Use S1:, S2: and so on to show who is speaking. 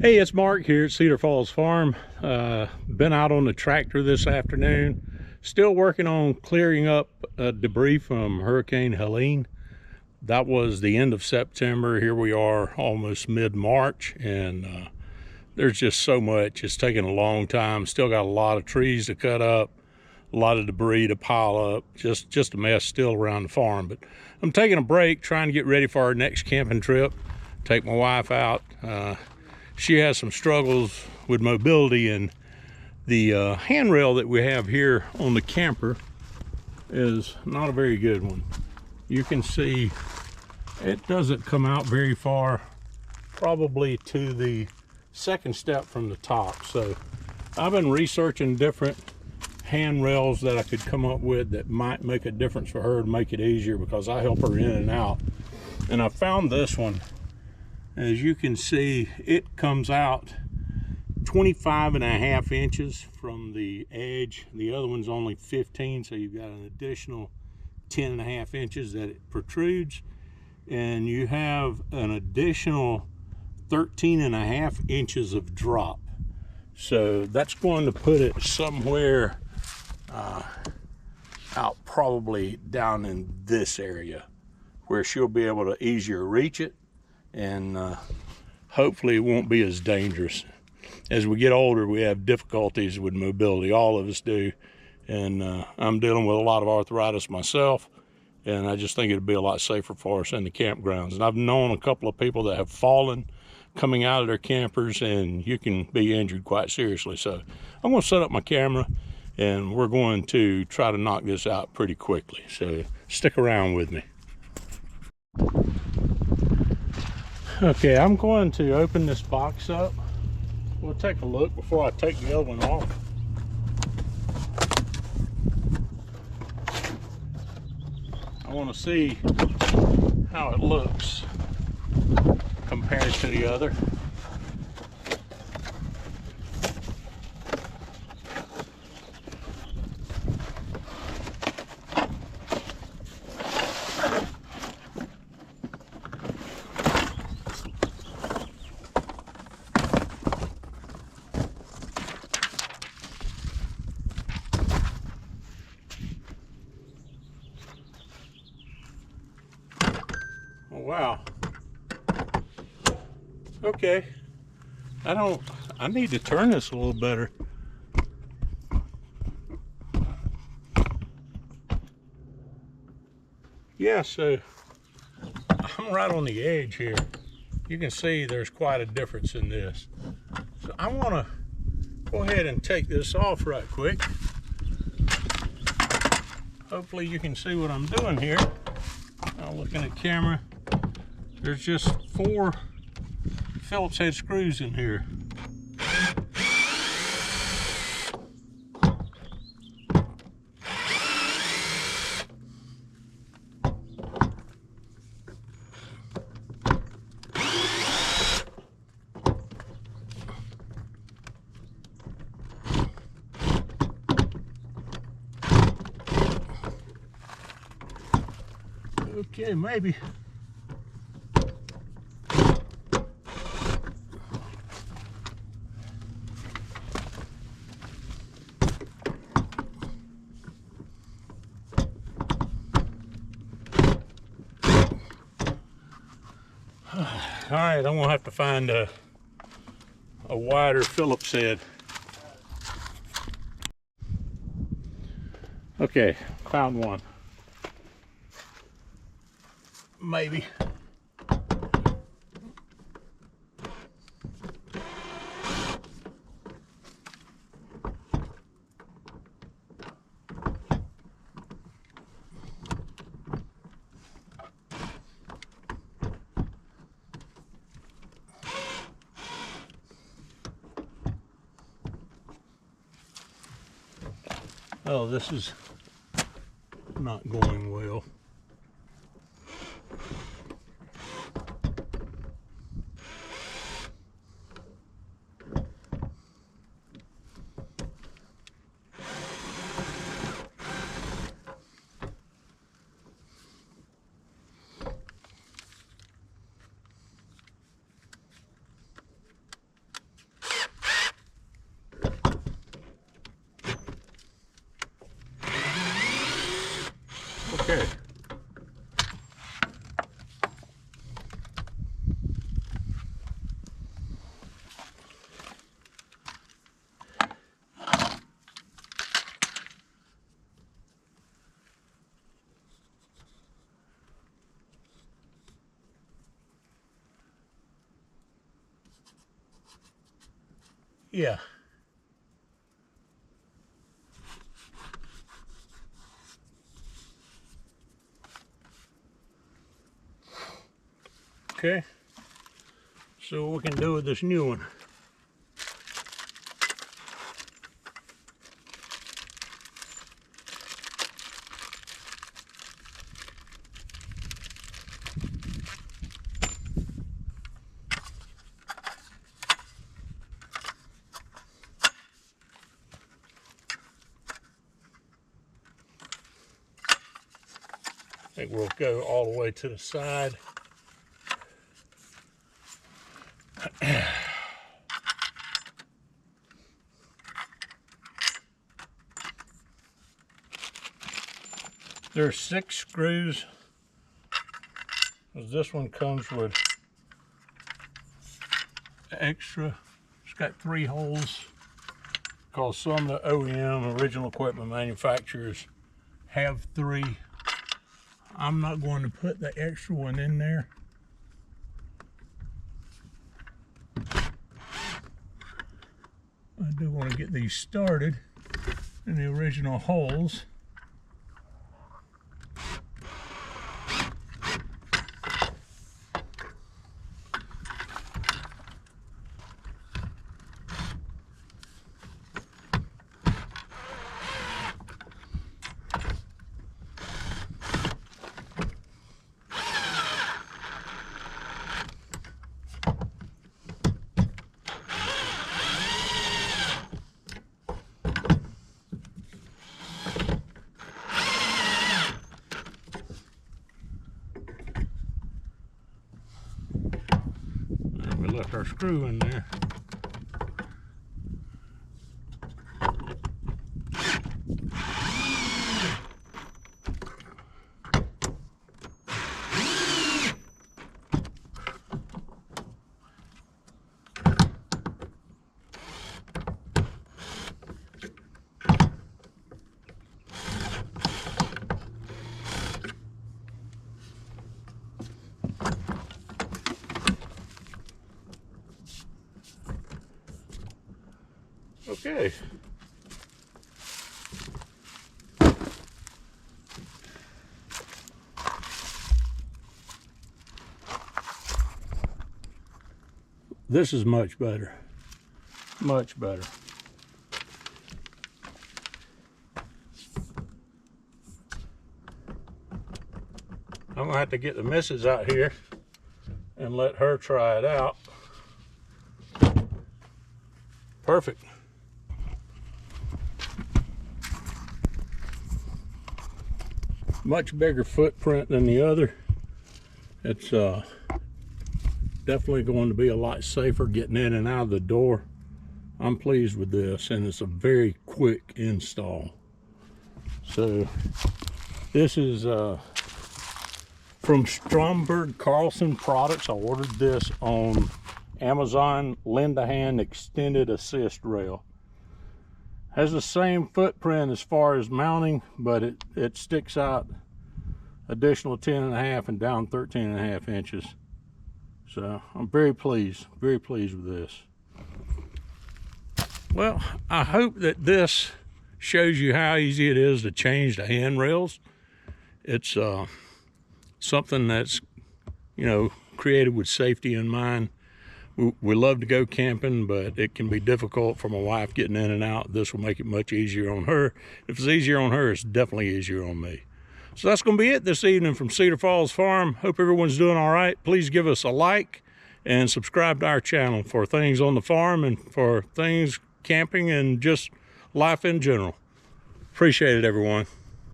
S1: Hey, it's Mark here at Cedar Falls Farm. Been out on the tractor this afternoon. Still working on clearing up debris from Hurricane Helene. That was the end of September. Here we are almost mid-March, and there's just so much. It's taking a long time. Still got a lot of trees to cut up, a lot of debris to pile up. Just a mess still around the farm. But I'm taking a break, trying to get ready for our next camping trip. Take my wife out. She has some struggles with mobility, and the handrail that we have here on the camper is not a very good one. You can see it doesn't come out very far, probably to the second step from the top. So I've been researching different handrails that I could come up with that might make a difference for her to make it easier, because I help her in and out. And I found this one. As you can see, it comes out 25.5 inches from the edge. The other one's only 15, so you've got an additional 10.5 inches that it protrudes, and you have an additional 13.5 inches of drop. So that's going to put it somewhere out, probably down in this area, where she'll be able to easier reach it, and hopefully it won't be as dangerous. As we get older, we have difficulties with mobility. All of us do, and I'm dealing with a lot of arthritis myself, and I just think it'd be a lot safer for us in the campgrounds. And I've known a couple of people that have fallen coming out of their campers, and you can be injured quite seriously. So I'm going to set up my camera, and we're going to try to knock this out pretty quickly. So stick around with me. Okay, I'm going to open this box up. We'll take a look before I take the other one off. I want to see how it looks compared to the other. Oh, wow. Okay. I need to turn this a little better. Yeah, so I'm right on the edge here. You can see there's quite a difference in this. So I want to go ahead and take this off right quick. Hopefully you can see what I'm doing here. Now looking at camera, there's just 4 Phillips head screws in here. Okay, maybe. All right, I'm gonna have to find a wider Phillips head. Okay, found one. Maybe. Oh, this is not going well. Yeah. Okay. So what we can do with this new one. I think we'll go all the way to the side. There's 6 screws. This one comes with extra. It's got 3 holes because some of the OEM original equipment manufacturers have 3. I'm not going to put the extra one in there. I do want to get these started in the original holes. Left our screw in there. Okay. This is much better. Much better. I'm gonna have to get the missus out here and let her try it out. Perfect. Much bigger footprint than the other. It's definitely going to be a lot safer getting in and out of the door. I'm pleased with this, and it's a very quick install. So this is from Stromberg Carlson Products. I ordered this on Amazon. Lend-A-Hand extended assist rail. Has the same footprint as far as mounting, but it sticks out additional 10.5 and down 13.5 inches. So I'm very pleased with this. Well, I hope that this shows you how easy it is to change the handrails. It's something that's, you know, created with safety in mind. We love to go camping, but it can be difficult for my wife getting in and out. This will make it much easier on her. If it's easier on her, it's definitely easier on me. So that's going to be it this evening from Cedar Falls Farm. Hope everyone's doing all right. Please give us a like and subscribe to our channel for things on the farm and for things camping and just life in general. Appreciate it, everyone.